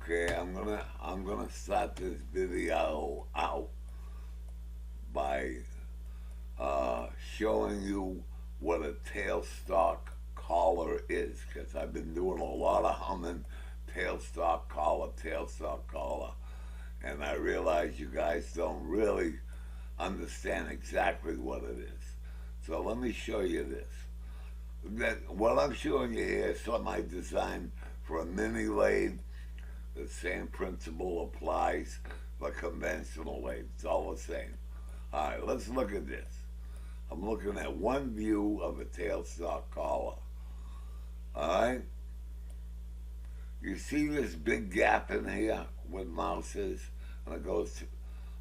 Okay, I'm gonna start this video out by showing you what a tailstock collar is, because I've been doing a lot of humming tailstock collar, and I realize you guys don't really understand exactly what it is. So let me show you this. What I'm showing you here is something I designed for a mini lathe. The same principle applies for conventional lathe. It's all the same. All right, let's look at this. I'm looking at one view of a tailstock collar. All right? You see this big gap in here where the mouse is, and it goes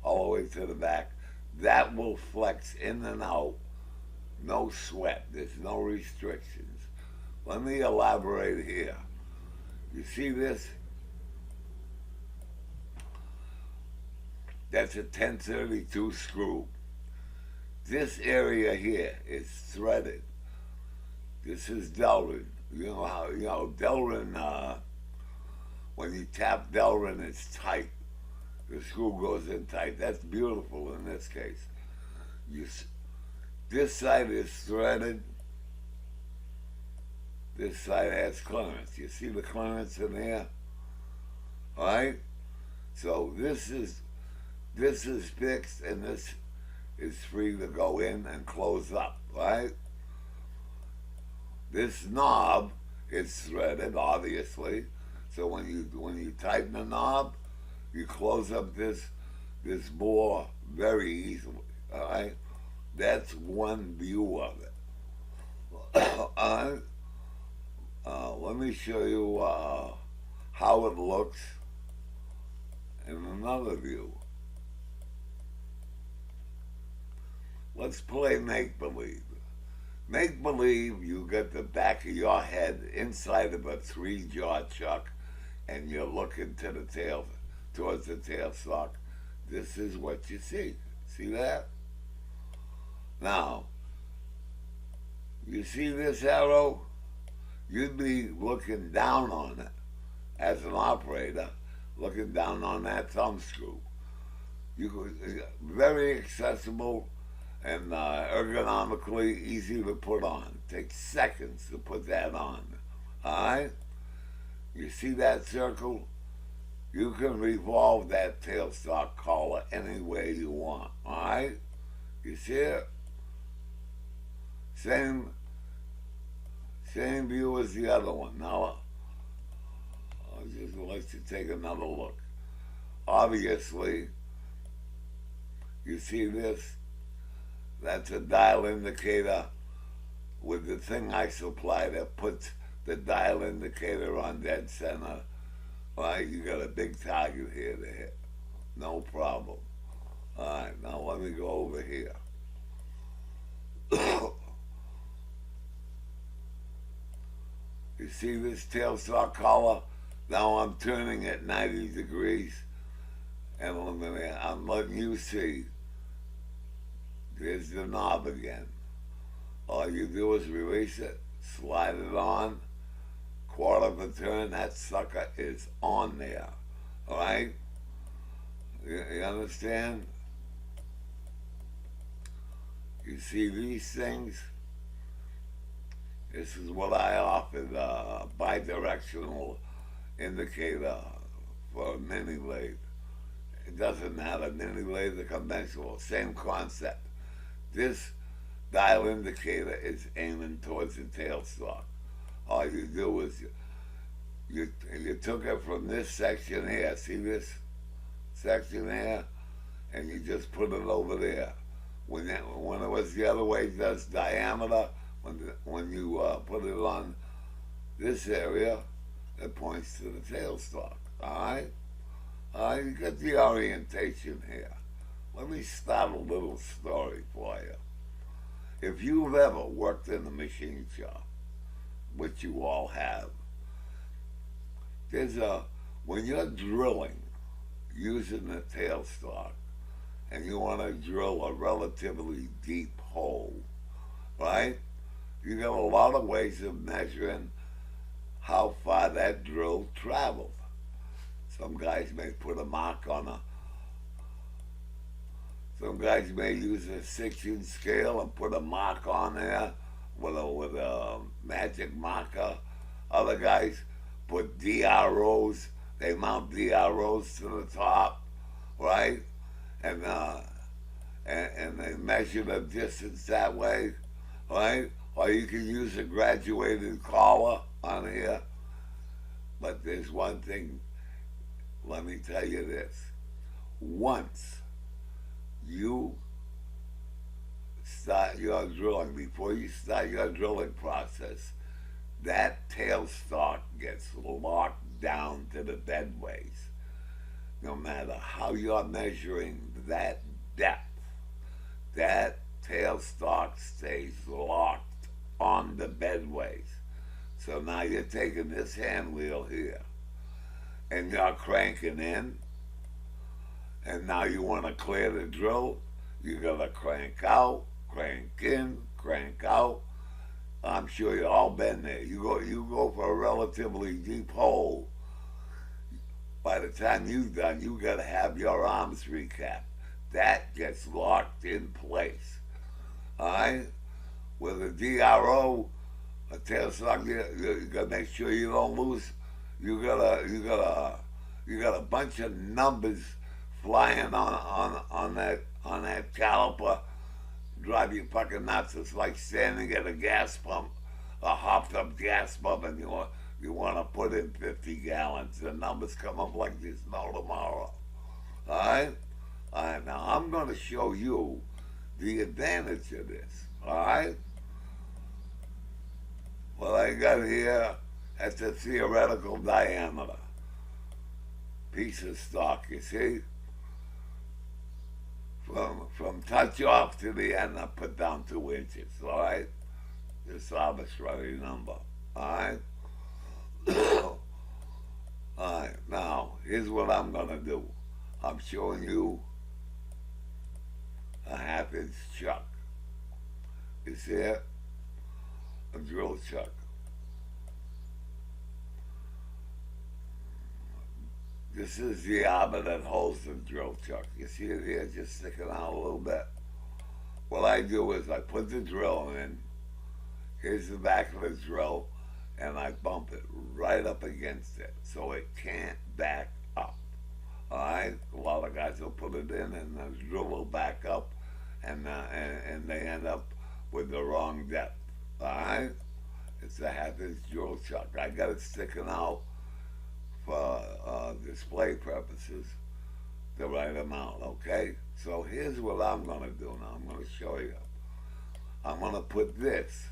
all the way to the back. That will flex in and out. No sweat. There's no restrictions. Let me elaborate here. You see this? That's a 1032 screw. This area here is threaded. This is Delrin. You know how, Delrin, when you tap Delrin, it's tight. The screw goes in tight. That's beautiful in this case. This side is threaded. This side has clearance. You see the clearance in here? All right? So this is fixed, and this is free to go in and close up, right? This knob is threaded, obviously. So when you tighten the knob, you close up this bore very easily, all right? That's one view of it. Let me show you how it looks in another view. Let's play make-believe. Make-believe you get the back of your head inside of a 3-jaw chuck, and you're looking to the tail, towards the tailstock. This is what you see. See that? Now, you see this arrow? You'd be looking down on it as an operator, looking down on that thumb screw. Very accessible and ergonomically easy to put on. It takes seconds to put that on. All right? You see that circle? You can revolve that tailstock collar any way you want. All right? You see it? Same view as the other one. Now, I'll just let you take another look. Obviously, you see this? That's a dial indicator with the thing I supply that puts the dial indicator on dead center. Right, you got a big target here to hit. No problem. All right, now let me go over here. You see this tailstock collar? Now I'm turning it 90 degrees, and I'm letting you see. There's the knob again. All you do is release it, slide it on, quarter of a turn, that sucker is on there. All right? You understand? You see these things? This is what I offered, bi-directional indicator for a mini lathe. It doesn't matter, mini lathe or conventional, same concept. This dial indicator is aiming towards the tailstock. All you do is you took it from this section here, see this section here, and you just put it over there. When it was the other way, that's diameter. When you put it on this area, it points to the tailstock. All right, you get the orientation here. Let me start a little story for you. If you've ever worked in a machine shop, which you all have, when you're drilling using the tailstock, and you want to drill a relatively deep hole, right? You got a lot of ways of measuring how far that drill traveled. Some guys may put a mark on a. Some guys may use a 6-inch scale and put a mark on there with a magic marker. Other guys put DROs. They mount DROs to the top, right? And and they measure the distance that way, right? Or you can use a graduated collar on here. But there's one thing, let me tell you this. Once you start your drilling, before you start your drilling process, that tailstock gets locked down to the bedways. No matter how you're measuring that depth, that tailstock stays locked on the bedways. So now you're taking this hand wheel here and you're cranking in, and now you want to clear the drill, you gotta crank out, crank in, crank out. I'm sure you've all been there. You go for a relatively deep hole. By the time you're done, you gotta have your arms recapped. That gets locked in place. Alright? With a DRO, a tailstock, you gotta make sure you don't lose. You got a bunch of numbers flying on that caliper. Drive you fucking nuts. It's like standing at a gas pump, a hopped up gas pump, and you want to put in 50 gallons. The numbers come up like there's no tomorrow. Alright? Alright, now I'm going to show you the advantage of this. Alright? What I got here, that's a theoretical diameter. Piece of stock, you see? From touch off to the end, I put down 2 inches, alright? This arbitrary number, alright? Alright, now, here's what I'm gonna do. I'm showing you a 1/2 inch chuck. You see it? A drill chuck. This is the arbor that holds the drill chuck. You see it here, just sticking out a little bit? What I do is I put the drill in, here's the back of the drill, and I bump it right up against it so it can't back up. Alright? A lot of guys will put it in and the drill will back up, and they end up with the wrong depth. Alright? It's a 1/2 inch drill chuck. I got it sticking out for display purposes, the right amount, okay? So here's what I'm gonna do now. I'm gonna show you. I'm gonna put this.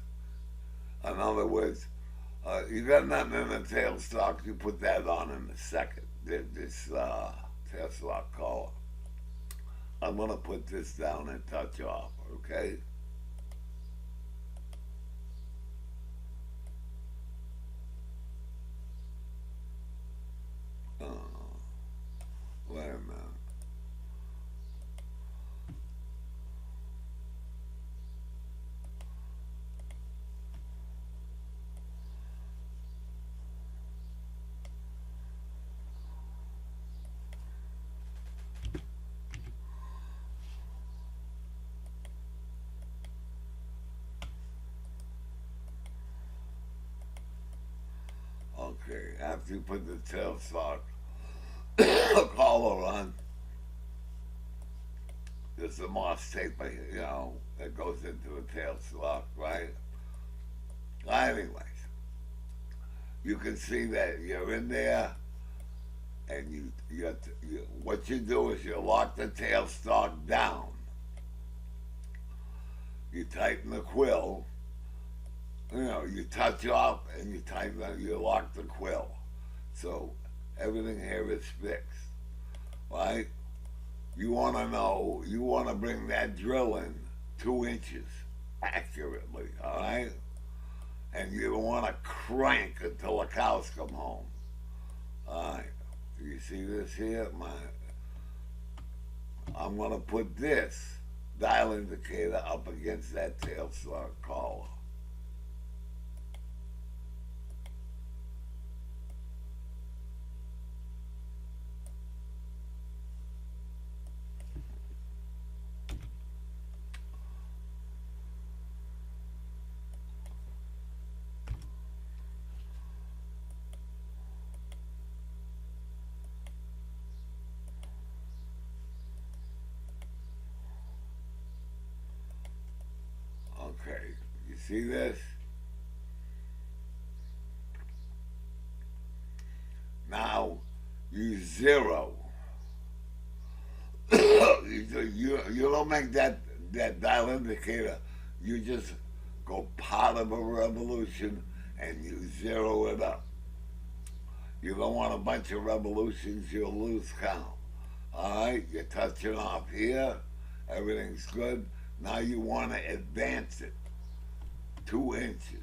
In other words, you got nothing in the tailstock, you put that on in a second. This tailstock collar. I'm gonna put this down and touch off, okay? Wait a minute. Okay, after you put the tailstock collar on, there's the moss tape, that goes into the tailstock, right? Anyways, you can see that you're in there, and what you do is you lock the tailstock down. You tighten the quill. You touch off and you tighten, you lock the quill. So everything here is fixed, right? You want to bring that drill in 2 inches accurately, all right? And you want to crank until the cows come home. All right, you see this here? I'm going to put this dial indicator up against that tailstock collar. See this? Now you zero. You don't make that dial indicator. You just go part of a revolution and you zero it up. You don't want a bunch of revolutions, you'll lose count. Alright, you're touching off here, everything's good. Now you want to advance it 2 inches.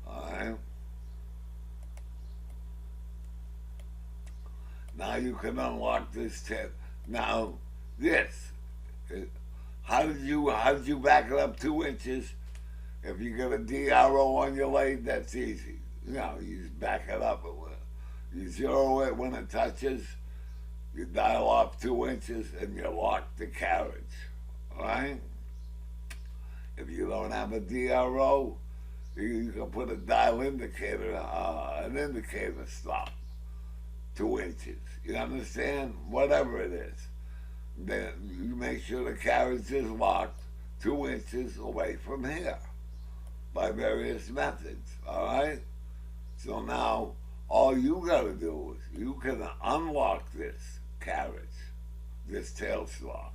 Alright? Now you can unlock this tip. Now this, how did you back it up 2 inches? If you get a DRO on your lathe, that's easy. You know, you just back it up. You zero it when it touches, you dial off 2 inches, and you lock the carriage. Alright? If you don't have a DRO, you can put a dial indicator, an indicator stop. 2 inches. You understand? Whatever it is. Then you make sure the carriage is locked 2 inches away from here by various methods. Alright? So now all you gotta do is you can unlock this carriage, this tail stalk,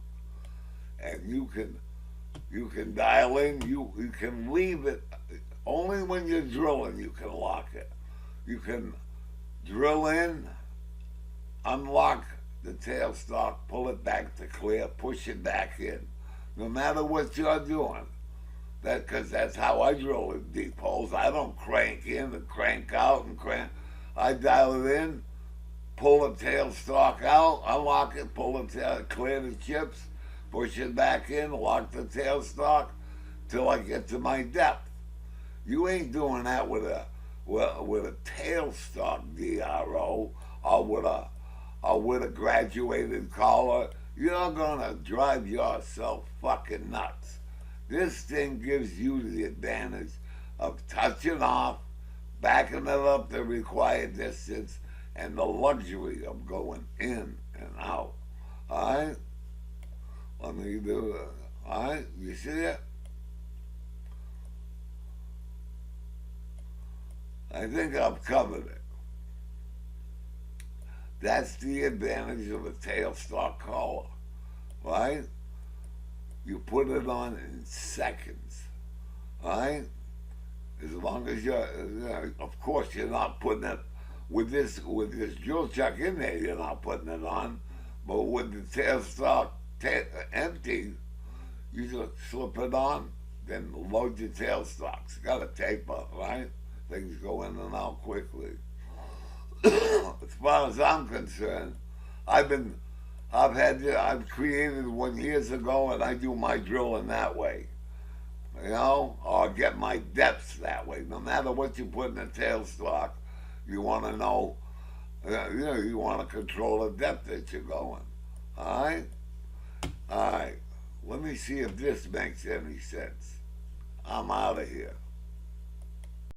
and you can dial in, you can leave it only when you're drilling. You can lock it. You can drill in, unlock the tail stalk, pull it back to clear, push it back in, no matter what you're doing. Because that's how I drill in deep holes. I don't crank in and crank out and crank. I dial it in, pull the tail stalk out, unlock it, pull the tail, clear the chips, push it back in, lock the tail stalk till I get to my depth. You ain't doing that with a tail stalk DRO or with a graduated collar. You're gonna drive yourself fucking nuts. This thing gives you the advantage of touching off, backing it up the required distance, and the luxury of going in and out. Alright? Let me do it. Alright? You see it? I think I've covered it. That's the advantage of a tailstock collar, right? You put it on in seconds, right? As long as of course, you're not putting it with this drill chuck in there. You're not putting it on, but with the tailstock empty, you just slip it on, then load your tailstocks. Got a taper, right? Things go in and out quickly. As far as I'm concerned, I've created one years ago, and I do my drilling that way, you know, or get my depths that way. No matter what you put in the tailstock, you want to know, you want to control the depth that you're going. All right, all right. Let me see if this makes any sense. I'm out of here.